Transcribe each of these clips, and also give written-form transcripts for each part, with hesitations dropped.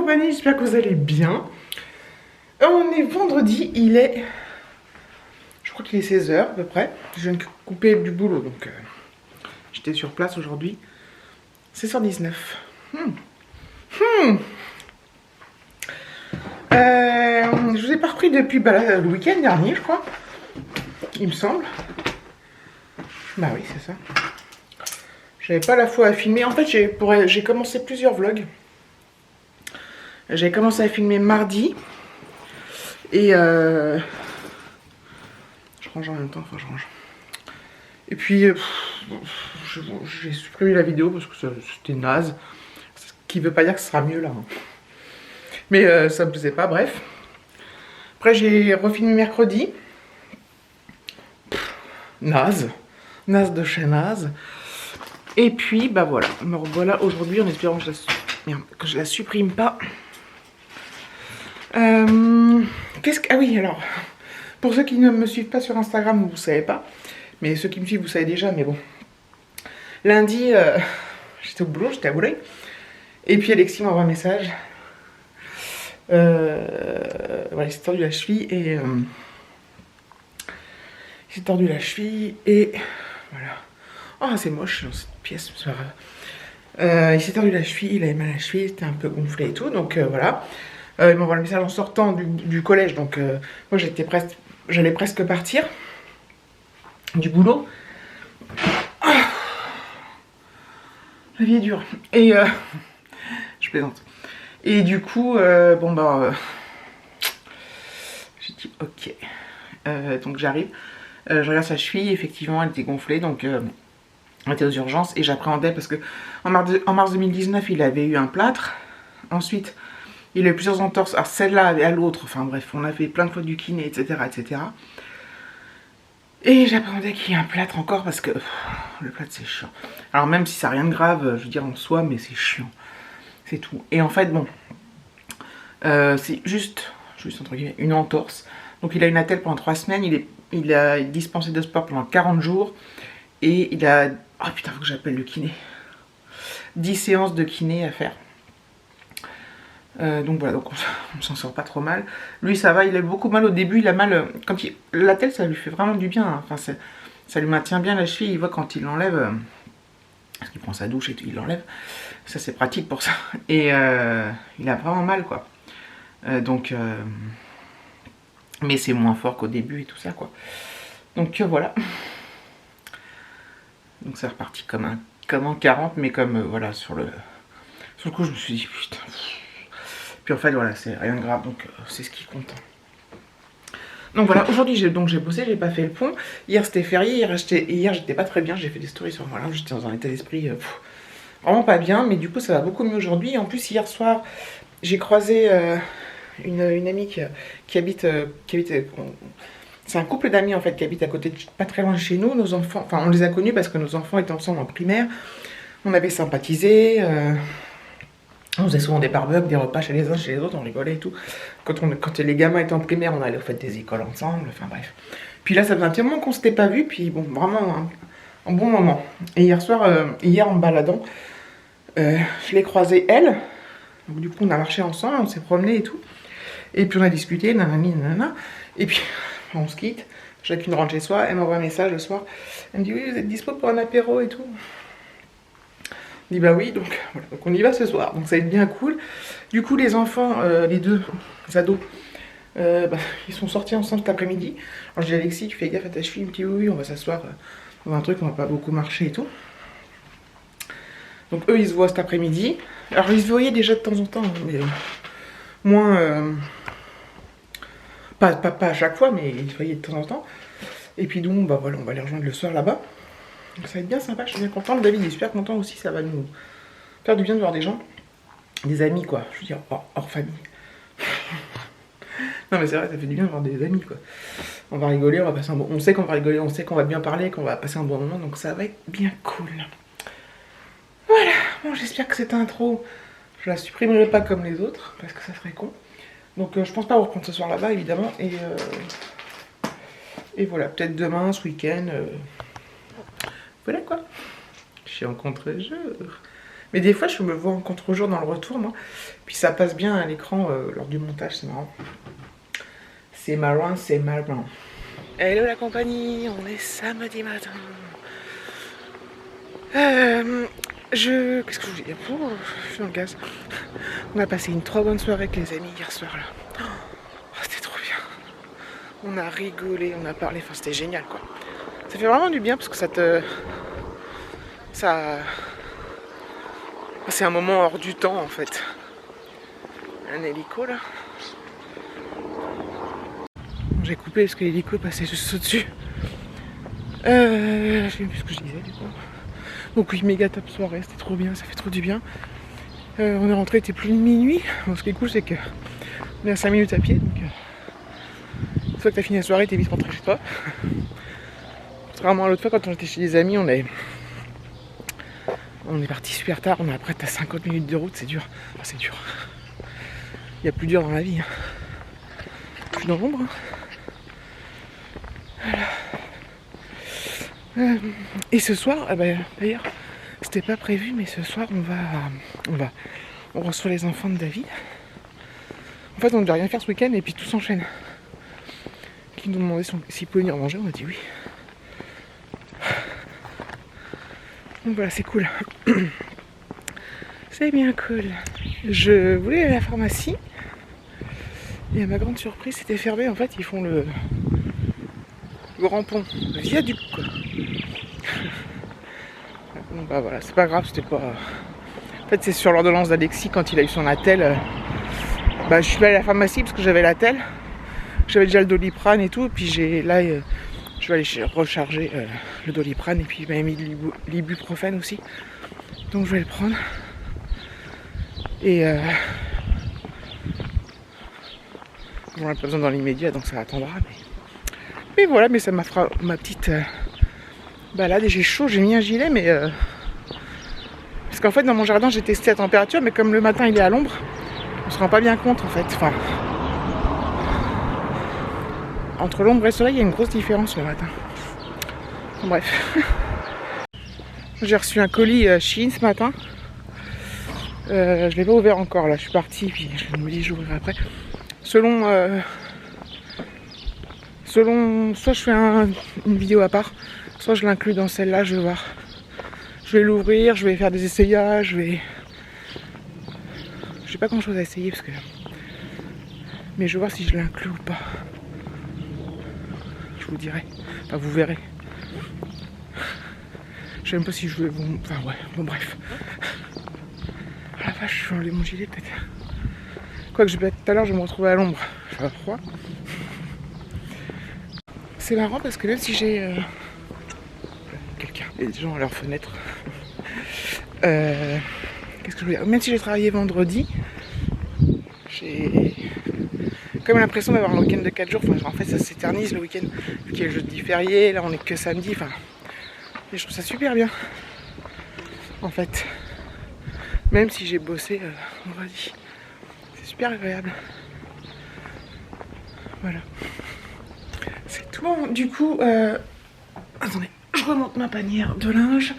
compagnie, j'espère que vous allez bien. On est vendredi, il est... Je crois qu'il est 16 h à peu près. Je viens de couper du boulot, donc j'étais sur place aujourd'hui. 16h19. Je vous ai pas repris depuis le week-end dernier, je crois. Il me semble. Bah oui, c'est ça. J'avais pas la foi à filmer. En fait, j'ai commencé plusieurs vlogs. J'ai commencé à filmer mardi. Et je range en même temps, enfin je range. Et puis j'ai supprimé la vidéo parce que c'était naze. Ce qui veut pas dire que ce sera mieux là. Mais ça me plaisait pas, bref. Après j'ai refilmé mercredi. Naze. Naze de chez naze. Et puis bah voilà. Me revoilà aujourd'hui en espérant que je la supprime pas. Ah oui, alors, pour ceux qui ne me suivent pas sur Instagram, vous ne savez pas, mais ceux qui me suivent, vous savez déjà, mais bon. Lundi, j'étais au boulot, j'étais à Boulogne, et puis Alexis m'envoie un message. Voilà, il s'est tordu la cheville, et... il s'est tordu la cheville, et... Voilà. Oh, c'est moche dans cette pièce, c'est pas grave. Il s'est tordu la cheville, il avait mal à la cheville, c'était un peu gonflé et tout, donc voilà. Il m'envoie le message en sortant du collège, donc moi j'allais presque partir du boulot. Ah, la vie est dure. Et je plaisante. Et du coup, bon bah, j'ai dit ok. Donc j'arrive, je regarde sa cheville, effectivement elle était gonflée, donc on était aux urgences et j'appréhendais parce que en mars 2019 il avait eu un plâtre. Ensuite il a eu plusieurs entorses, alors celle-là et à l'autre, enfin bref, on a fait plein de fois du kiné, etc. etc. Et j'appréhendais qu'il y ait un plâtre encore parce que le plâtre c'est chiant. Alors même si ça n'a rien de grave, je veux dire en soi, mais c'est chiant. C'est tout. Et en fait, bon, c'est juste entre guillemets, une entorse. Donc il a une attelle pendant 3 semaines, il a dispensé de sport pendant 40 jours. Et il a... Oh putain, faut que j'appelle le kiné. 10 séances de kiné à faire. Donc voilà, donc on s'en sort pas trop mal. Lui ça va, il a beaucoup mal au début, il a mal... L'attelle ça lui fait vraiment du bien, hein. Enfin, ça lui maintient bien la cheville, il voit quand il l'enlève, parce qu'il prend sa douche et tout, il l'enlève. Ça c'est pratique pour ça. Et il a vraiment mal quoi. Mais c'est moins fort qu'au début et tout ça quoi. Donc voilà. Donc c'est reparti comme en 40, mais comme voilà, sur le coup je me suis dit putain. Puis en fait voilà, c'est rien de grave, donc c'est ce qui compte. Donc voilà, aujourd'hui j'ai bossé, j'ai pas fait le pont. Hier c'était férié, hier j'étais pas très bien, j'ai fait des stories sur moi, j'étais dans un état d'esprit vraiment pas bien, mais du coup ça va beaucoup mieux aujourd'hui. En plus hier soir j'ai croisé une amie qui habite c'est un couple d'amis en fait qui habite à côté, pas très loin de chez nous. Nos enfants, enfin on les a connus parce que nos enfants étaient ensemble en primaire. On avait sympathisé. On faisait souvent des barbecues, des repas chez les uns, chez les autres, on rigolait et tout. Quand les gamins étaient en primaire, on allait au fait des écoles ensemble, enfin bref. Puis là, ça faisait un petit moment qu'on s'était pas vus, puis bon, vraiment un bon moment. Et hier soir, hier en me baladant, je l'ai croisée elle. Donc, du coup, on a marché ensemble, on s'est promené et tout. Et puis on a discuté, nanani, nanana. Et puis on se quitte, chacune rentre chez soi, elle m'envoie un message le soir. Elle me dit oui, vous êtes dispo pour un apéro et tout. Je dis bah oui, donc voilà, donc on y va ce soir, donc ça va être bien cool. Du coup les enfants, les deux ados, ils sont sortis ensemble cet après-midi. Alors j'ai dit Alexis, tu fais gaffe à ta cheville, il me dit oui, on va s'asseoir dans un truc, on va pas beaucoup marcher et tout. Donc eux ils se voient cet après-midi. Alors ils se voyaient déjà de temps en temps, mais moins... Pas à chaque fois, mais ils se voyaient de temps en temps. Et puis donc, bah voilà, on va les rejoindre le soir là-bas. Donc ça va être bien sympa, je suis bien contente. David est super content aussi, ça va nous faire du bien de voir des gens. Des amis quoi, je veux dire, hors famille. Non mais c'est vrai, ça fait du bien de voir des amis quoi. On va rigoler, on va passer un bon... On sait qu'on va rigoler, on sait qu'on va bien parler, qu'on va passer un bon moment, donc ça va être bien cool. Voilà, bon j'espère que cette intro, je la supprimerai pas comme les autres, parce que ça serait con. Donc je pense pas vous reprendre ce soir là-bas évidemment, et voilà, peut-être demain, ce week-end, voilà quoi. Je suis en contre-jour. Mais des fois, je me vois en contre-jour dans le retour, moi. Puis ça passe bien à l'écran lors du montage, c'est marrant. C'est marrant, c'est marrant. Hello la compagnie, on est samedi matin. Qu'est-ce que je voulais dire? Je suis dans le gaz. On a passé une trop bonne soirée avec les amis hier soir là. Oh, c'était trop bien. On a rigolé, on a parlé, enfin c'était génial quoi. Ça fait vraiment du bien parce que c'est un moment hors du temps en fait. Un hélico là. J'ai coupé parce que l'hélico passait juste au-dessus. Je sais plus ce que je disais du coup. Donc oui, méga top soirée, c'était trop bien, ça fait trop du bien. On est rentré, il était plus de minuit. Bon, ce qui est cool, c'est que on est à 5 minutes à pied, donc une fois que t'as fini la soirée, t'es vite rentré chez toi. Contrairement à l'autre fois, quand on était chez des amis, on est parti super tard. Après, t'as 50 minutes de route, c'est dur. Enfin, c'est dur. Il y a plus dur dans la vie. Hein. Je suis dans l'ombre. Hein. Voilà. Et ce soir, d'ailleurs, c'était pas prévu, mais ce soir, on reçoit les enfants de David. En fait, on ne devait rien faire ce week-end et puis tout s'enchaîne. Qui nous demandait s'ils pouvaient venir manger, on a dit oui. Donc voilà, c'est cool. C'est bien cool. Je voulais aller à la pharmacie. Et à ma grande surprise, c'était fermé. En fait, ils font le grand pont, le viaduc quoi. Bon, bah voilà, c'est pas grave, c'était pas... En fait, c'est sur l'ordonnance d'Alexis quand il a eu son attel. Je suis allée à la pharmacie parce que j'avais l'attel. J'avais déjà le Doliprane et tout. Et puis je vais aller recharger le Doliprane. Et puis il m'avait mis de l'ibuprofène aussi. Donc je vais le prendre. Et on n'a pas besoin dans l'immédiat, donc ça attendra. Mais voilà, mais ça m'a fera ma petite balade. Et j'ai chaud, j'ai mis un gilet, mais parce qu'en fait dans mon jardin j'ai testé la température, mais comme le matin il est à l'ombre, on se rend pas bien compte en fait. Enfin, entre l'ombre et le soleil, il y a une grosse différence le matin. Enfin, bref. J'ai reçu un colis Shein ce matin. Je l'ai pas ouvert encore là, je suis partie, puis je me dis j'ouvrirai après. Selon soit je fais une vidéo à part, soit je l'inclus dans celle-là, je vais voir. Je vais l'ouvrir, je vais faire des essayages, j'ai pas grand chose à essayer parce que. Mais je vais voir si je l'inclus ou pas. Je vous dirai. Enfin vous verrez. Je sais même pas si je vais vous. Enfin ouais, bon bref. Oh la vache, je vais enlever mon gilet peut-être. Quoique tout à l'heure je vais me retrouver à l'ombre. Je vais avoir froid. C'est marrant parce que même si j'ai quelqu'un, des gens à leur fenêtre. Qu'est-ce que je veux dire? Même si j'ai travaillé vendredi, j'ai comme l'impression d'avoir un week-end de 4 jours. Enfin, en fait ça s'éternise le week-end. Vu qu'il y a le jeudi férié, là on est que samedi. Enfin, et je trouve ça super bien. En fait. Même si j'ai bossé vendredi. C'est super agréable. Voilà. C'est tout. Bon, du coup, attendez, je remonte ma panière de linge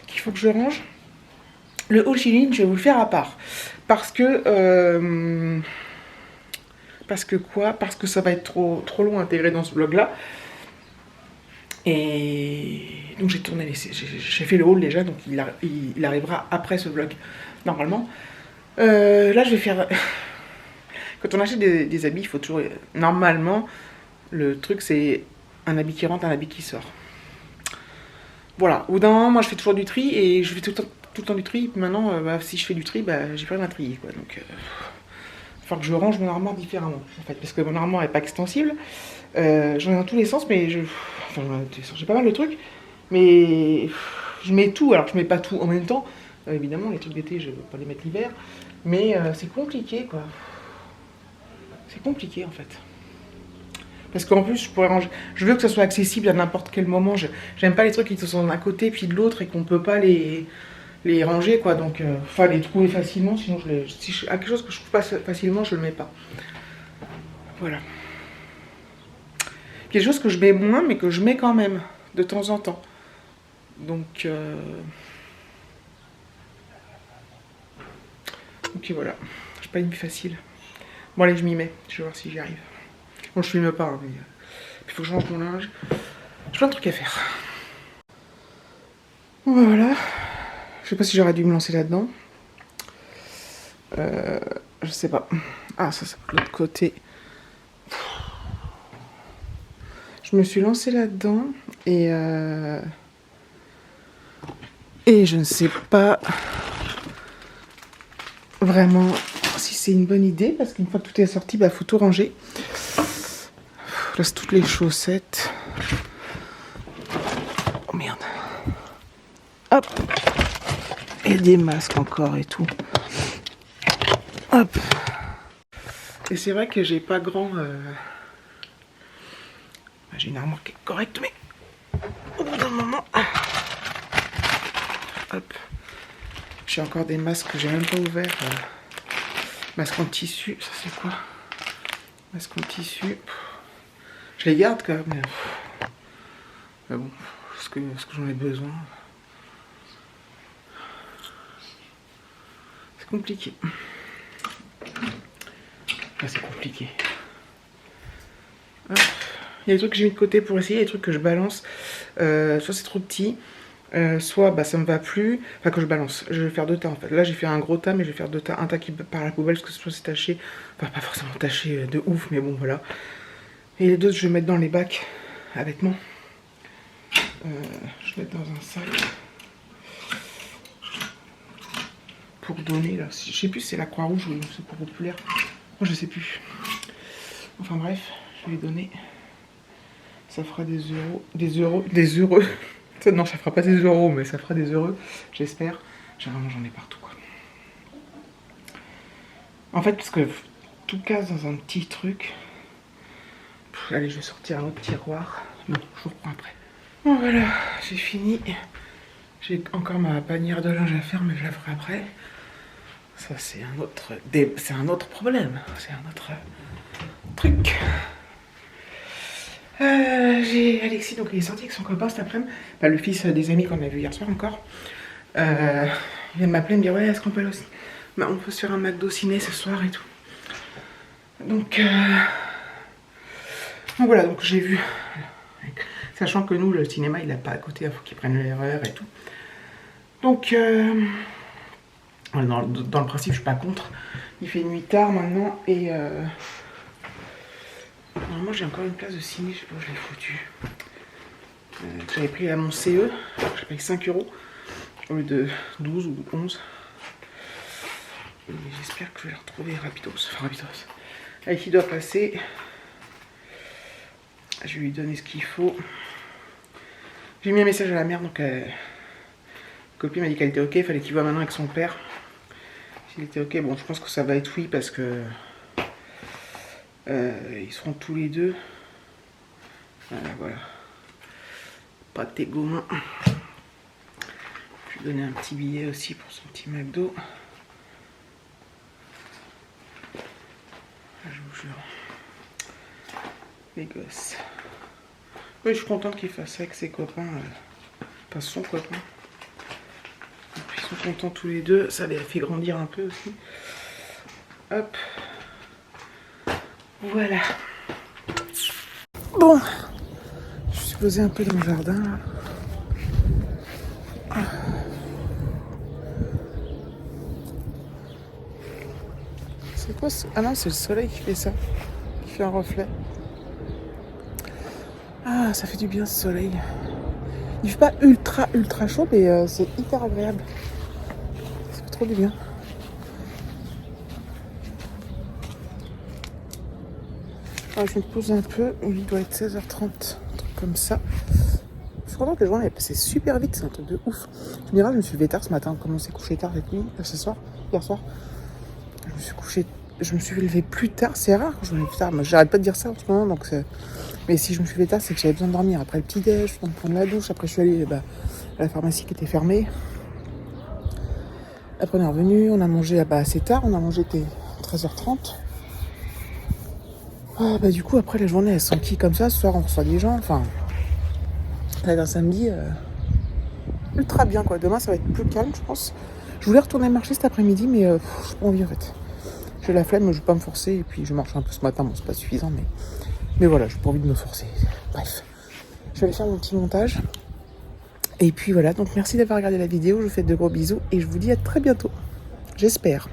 qu'il faut que je range. Le haul Shein, je vais vous le faire à part. Parce que ça va être trop long à intégrer dans ce vlog là. Et donc j'ai fait le haul déjà, donc il arrivera après ce vlog normalement. Là je vais faire. Quand on achète des habits, il faut toujours. Normalement, le truc c'est un habit qui rentre, un habit qui sort. Voilà. Au bout d'un moment, moi je fais toujours du tri et je fais tout le temps du tri. Maintenant, si je fais du tri, j'ai plus rien à trier quoi. Donc, il va falloir que je range mon armoire différemment en fait, parce que mon armoire est pas extensible. J'en ai dans tous les sens, mais j'ai pas mal de trucs, mais je mets tout. Alors je mets pas tout en même temps. Évidemment, les trucs d'été, je vais pas les mettre l'hiver, mais c'est compliqué quoi. C'est compliqué en fait. Parce qu'en plus, je pourrais ranger. Je veux que ça soit accessible à n'importe quel moment. J'aime pas les trucs qui sont d'un côté puis de l'autre et qu'on peut pas les ranger quoi. Donc, enfin les trouver facilement. Sinon, si je quelque chose que je trouve pas facilement, je le mets pas. Voilà. Il y a des choses que je mets moins, mais que je mets quand même, de temps en temps. Donc, puis voilà, j'ai pas une vie facile. Bon allez, je m'y mets, je vais voir si j'y arrive. Bon, je filme pas, hein, mais il faut que je range mon linge. J'ai plein de trucs à faire. Bon bah voilà, je sais pas si j'aurais dû me lancer là-dedans. Je sais pas. Ah, ça c'est de l'autre côté. Je me suis lancée là-dedans et je ne sais pas vraiment si c'est une bonne idée parce qu'une fois que tout est sorti, bah faut tout ranger. Là c'est toutes les chaussettes. Oh merde. Hop. Et des masques encore et tout. Hop. Et c'est vrai que j'ai pas grand... J'ai une armoire qui est correcte, mais au bout d'un moment... Hop. J'ai encore des masques que j'ai même pas ouverts. Masques en tissu, ça c'est quoi? Masques en tissu. Je les garde quand même. Mais bon, est-ce que j'en ai besoin? C'est compliqué. Enfin, c'est compliqué. Hop. Il y a des trucs que j'ai mis de côté pour essayer, des trucs que je balance. Soit c'est trop petit, soit bah, ça me va plus. Enfin, que je balance. Je vais faire deux tas en fait. Là, j'ai fait un gros tas, mais je vais faire deux tas. Un tas qui part à la poubelle parce que soit c'est taché. Enfin, pas forcément taché de ouf, mais bon, voilà. Et les deux, je vais mettre dans les bacs à vêtements. Je vais mettre dans un sac. Pour donner, là. Je sais plus si c'est la Croix-Rouge ou c'est pour populaire. Moi, je sais plus. Enfin, bref, je vais les donner. Ça fera des euros. Non, ça fera pas des euros, mais ça fera des heureux, j'espère. Généralement, j'en ai partout, quoi. En fait, parce que tout casse dans un petit truc. Allez, je vais sortir un autre tiroir. Non, je vous reprends après. Bon, voilà, j'ai fini. J'ai encore ma panière de linge à faire, mais je la ferai après. Ça, c'est un autre problème. C'est un autre truc. J'ai Alexis, donc il est sorti avec son copain cet après-midi, bah, le fils des amis qu'on a vu hier soir encore. Il vient de m'appeler, me dire ouais, est-ce qu'on peut aller bah, on peut se faire un McDo ciné ce soir et tout. Donc voilà, donc j'ai vu, sachant que nous le cinéma il n'a pas à côté, il faut qu'ils prennent l'erreur et tout. Donc dans le principe je suis pas contre. Il fait nuit tard maintenant et normalement j'ai encore une place de ciné, je sais pas où je l'ai foutu. J'avais pris à mon CE, j'ai payé 5 € au lieu de 12 ou 11. Et j'espère que je vais la retrouver rapidos. Enfin rapidos. Allez, qui doit passer. Je vais lui donner ce qu'il faut. J'ai mis un message à la mère, donc la copine m'a dit qu'elle était ok, il fallait qu'il voit maintenant avec son père. S'il était ok, bon je pense que ça va être oui parce que ils seront tous les deux. Voilà. Pas de tes gourmands. Je vais donner un petit billet aussi pour son petit McDo. Je vous jure. Les gosses. Oui, je suis contente qu'il fasse ça avec ses copains. Pas son copain. Et puis ils sont contents tous les deux. Ça les a fait grandir un peu aussi. Hop. Voilà. Bon. Je suis posée un peu dans le jardin là. C'est quoi ce... Ah non, c'est le soleil qui fait ça. Qui fait un reflet. Ah, ça fait du bien ce soleil. Il fait pas ultra chaud, mais c'est hyper agréable. Ça fait trop du bien. Alors, je me pose un peu. Il doit être 16h30. Un truc comme ça. Je suis contente que le journée est passée super vite. C'est un truc de ouf. Tu me diras, je me suis levé tard ce matin. Comme on s'est couché tard cette nuit, hier soir. Je me suis levé plus tard. C'est rare que je me lève tard. J'arrête pas de dire ça en ce moment. Donc mais si je me suis levé tard, c'est que j'avais besoin de dormir. Après le petit-déj, je viens de prendre la douche. Après, je suis allée à la pharmacie qui était fermée. Après, on est revenu. On a mangé assez tard. On a mangé 13h30. Du coup, après, la journée, elle s'enquille comme ça. Ce soir, on reçoit des gens. Enfin, là, un samedi, ultra bien, quoi. Demain, ça va être plus calme, je pense. Je voulais retourner marcher cet après-midi, mais j'ai pas envie en fait. J'ai la flemme, je vais pas me forcer. Et puis je marche un peu ce matin, bon c'est pas suffisant, mais voilà, j'ai pas envie de me forcer. Bref, je vais aller faire mon petit montage. Et puis voilà, donc merci d'avoir regardé la vidéo, je vous fais de gros bisous et je vous dis à très bientôt. J'espère.